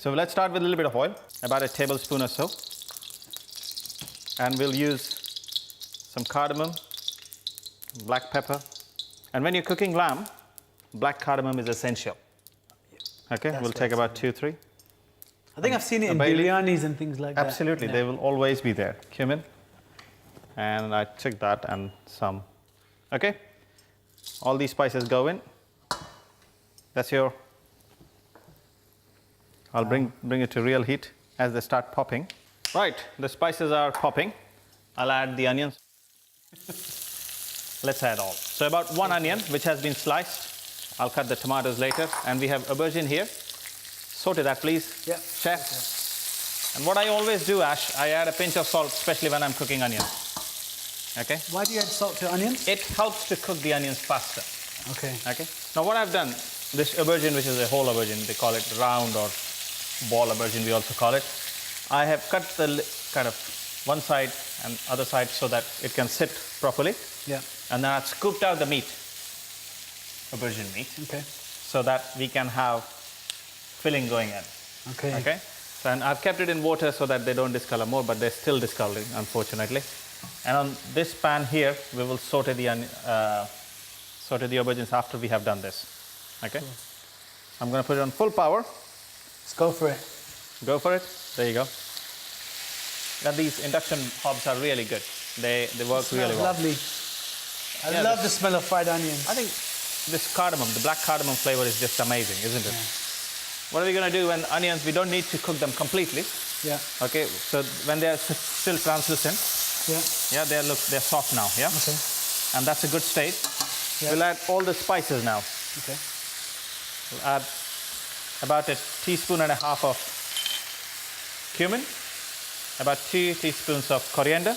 So let's start with a little bit of oil, about a tablespoon or so. And we'll use some cardamom, black pepper. And when you're cooking lamb, black cardamom is essential. Okay, we'll take about 2, 3. I think I've seen it in biryanis and things like that. Absolutely, they will always be there. Cumin. And I took that and some. Okay, all these spices go in. That's your, I'll bring it to real heat as they start popping. Right, the spices are popping. I'll add the onions. Let's add all. So about 1 onion, which has been sliced. I'll cut the tomatoes later. And we have aubergine here. Saute that, please, chef. Okay. And what I always do, Ash, I add a pinch of salt, especially when I'm cooking onions. Okay? Why do you add salt to onions? It helps to cook the onions faster. Okay. Okay. Now what I've done, this aubergine, which is a whole aubergine, they call it round or ball aubergine, we also call it. I have cut the kind of one side and other side so that it can sit properly. Yeah. And then I've scooped out the meat, aubergine meat. Okay. So that we can have filling going in. Okay. Okay. So, and I've kept it in water so that they don't discolor more, but they're still discoloring, unfortunately. And on this pan here, we will saute the aubergines after we have done this. Okay. Cool. I'm going to put it on full power. Let's go for it. Go for it. There you go. Now these induction hobs are really good. They work really well. Lovely. I love the smell of fried onions. I think this cardamom, the black cardamom flavor is just amazing, isn't it? Yeah. What are we going to do when onions, we don't need to cook them completely. Yeah. Okay, so when they're still translucent, yeah, they're soft now, yeah? Okay. And that's a good state. Yeah. We'll add all the spices now. Okay. We'll add about 1.5 teaspoons of cumin, about 2 teaspoons of coriander,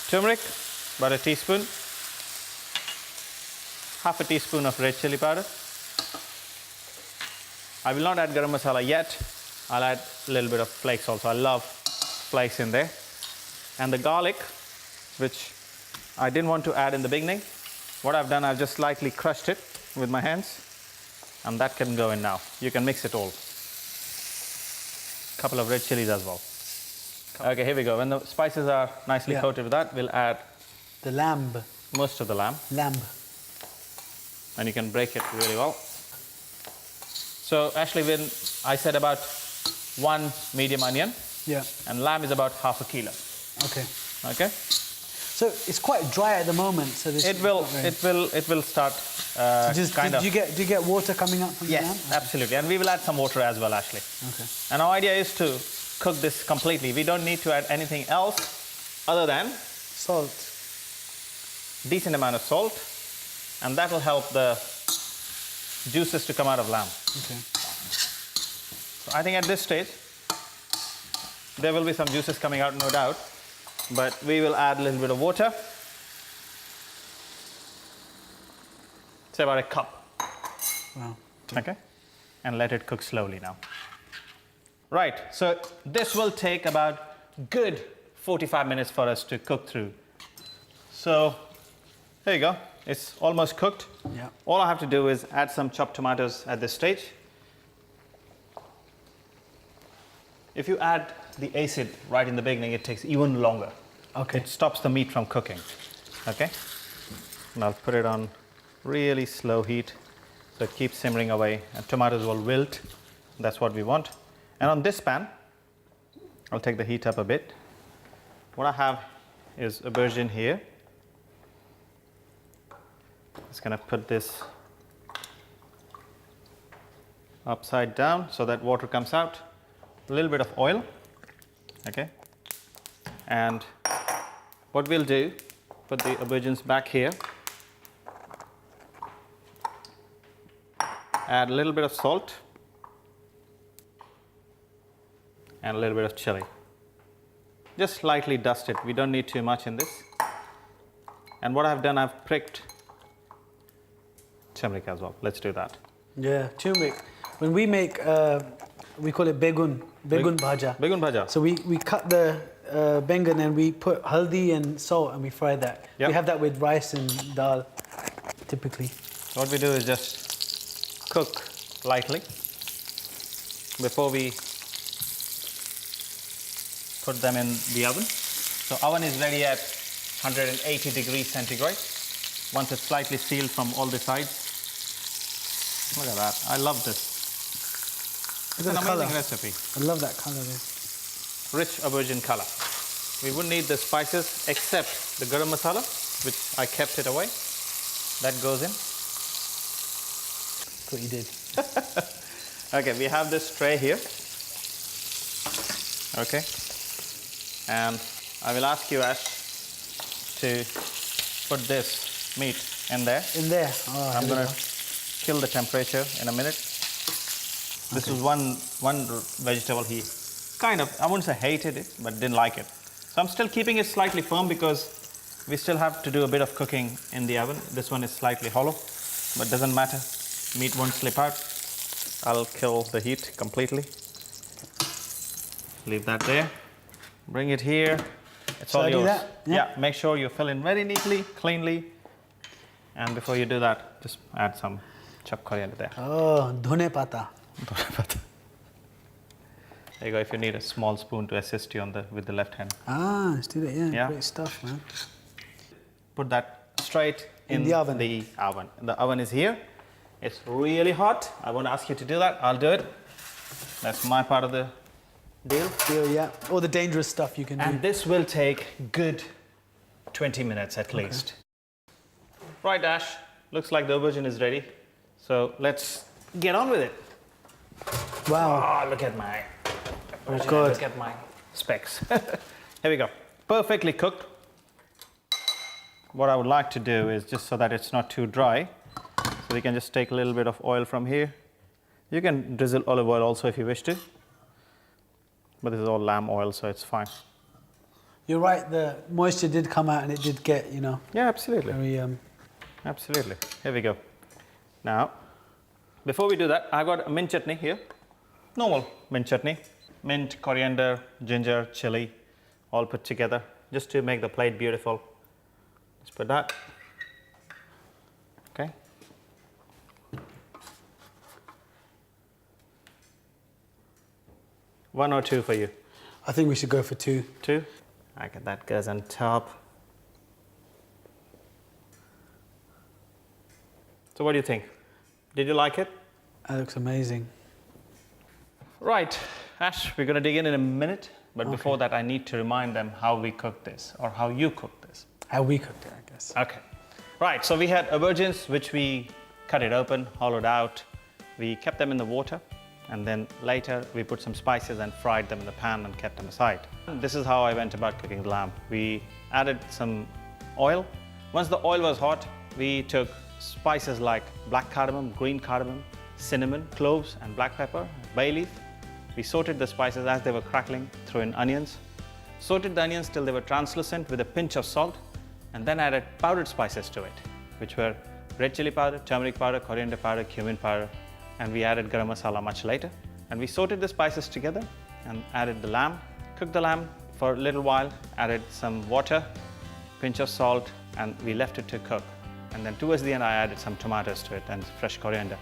turmeric, about 1 teaspoon, half a teaspoon of red chili powder. I will not add garam masala yet. I'll add a little bit of flakes also. I love flakes in there. And the garlic, which I didn't want to add in the beginning. What I've done, I've just slightly crushed it with my hands. And that can go in now. You can mix it all. A couple of red chilies as well. Okay, here we go. When the spices are nicely coated with that, we'll add the lamb. Most of the lamb. And you can break it really well. So actually, when I said about 1 medium onion, and lamb is about half a kilo. Okay. Okay. So it's quite dry at the moment. So this it will start do you get water coming up from the lamb? Yes, absolutely. And we will add some water as well, actually. Okay. And our idea is to cook this completely. We don't need to add anything else other than salt. Decent amount of salt, and that will help the juices to come out of lamb. Okay. So I think at this stage there will be some juices coming out, no doubt, but we will add a little bit of water. Say about 1 cup. Wow. Okay. And let it cook slowly now. Right, so this will take about good 45 minutes for us to cook through. So there you go. It's almost cooked. Yeah. All I have to do is add some chopped tomatoes at this stage. If you add the acid right in the beginning, it takes even longer. Okay. It stops the meat from cooking. Okay. And I'll put it on really slow heat so it keeps simmering away and tomatoes will wilt. That's what we want. And on this pan, I'll take the heat up a bit. What I have is aubergine here. Just going to put this upside down so that water comes out. A little bit of oil. Okay. And what we'll do, put the aubergines back here. Add a little bit of salt. And a little bit of chili. Just lightly dust it. We don't need too much in this. And what I've done, I've pricked turmeric as well. Let's do that. Yeah, turmeric. When we make, we call it begun bhaja. Begun bhaja. So we cut the bengan and we put haldi and salt and we fry that. Yep. We have that with rice and dal, typically. So what we do is just cook lightly before we put them in the oven. So oven is ready at 180 degrees centigrade. Once it's slightly sealed from all the sides. Look at that. I love this. It's an amazing recipe. I love that color there. Rich aubergine color. We wouldn't need the spices except the garam masala, which I kept it away. That goes in. That's what you did. Okay, we have this tray here. Okay. And I will ask you, Ash, to put this meat in there. In there. Oh, I'm going to kill the temperature in a minute. This is one vegetable he kind of, I wouldn't say hated it, but didn't like it. So I'm still keeping it slightly firm because we still have to do a bit of cooking in the oven. This one is slightly hollow, but doesn't matter. Meat won't slip out. I'll kill the heat completely. Leave that there. Bring it here. It's all yours. Yeah, make sure you fill in very neatly, cleanly. And before you do that, just add some chopped coriander there. Oh, dhone pata. There you go, if you need a small spoon to assist you with the left hand. Ah, let's do that, yeah. Great stuff, man. Put that straight in the oven. The oven is here. It's really hot. I won't ask you to do that. I'll do it. That's my part of the deal. Yeah. All the dangerous stuff you can do. And this will take good 20 minutes at least. Right, Ash. Looks like the aubergine is ready. So let's get on with it. Wow. Oh, look at my aubergine. Good. Look at my specs. Here we go. Perfectly cooked. What I would like to do is, just so that it's not too dry, so we can just take a little bit of oil from here. You can drizzle olive oil also if you wish to. But this is all lamb oil, so it's fine. You're right, the moisture did come out and it did get, you know. Yeah, absolutely. Very, Absolutely. Here we go. Now, before we do that, I got a mint chutney here. Normal mint chutney. Mint, coriander, ginger, chili, all put together, just to make the plate beautiful. Let's put that. Okay. One or two for you? I think we should go for two. Two? Okay, that goes on top. So what do you think? Did you like it? That looks amazing. Right, Ash, we're going to dig in a minute. But before that, I need to remind them how we cook this, or how you cook this. How we cooked it, I guess. Okay. Right, so we had aubergines, which we cut it open, hollowed out. We kept them in the water. And then later, we put some spices and fried them in the pan and kept them aside. This is how I went about cooking the lamb. We added some oil. Once the oil was hot, we took spices like black cardamom, green cardamom, cinnamon, cloves, and black pepper, bay leaf. We sauteed the spices as they were crackling, threw in onions. Sauteed the onions till they were translucent with a pinch of salt, and then added powdered spices to it, which were red chili powder, turmeric powder, coriander powder, cumin powder, and we added garam masala much later. And we sauteed the spices together and added the lamb, cooked the lamb for a little while, added some water, pinch of salt, and we left it to cook. And then towards the end, I added some tomatoes to it and fresh coriander.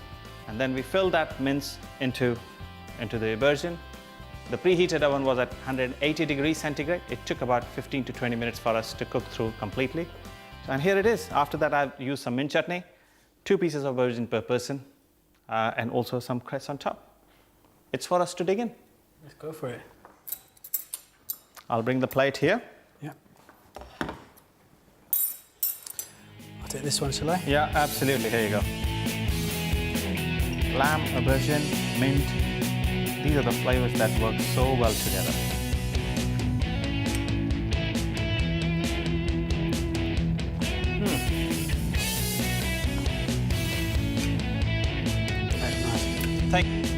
And then we filled that mince into the aubergine. The preheated oven was at 180 degrees centigrade. It took about 15 to 20 minutes for us to cook through completely. And here it is. After that, I've used some mint chutney, 2 pieces of aubergine per person, and also some cress on top. It's for us to dig in. Let's go for it. I'll bring the plate here. Yeah. I'll take this one, shall I? Yeah, absolutely. Here you go. Lamb, aubergine, mint. These are the flavors that work so well together. That's nice. Thank you.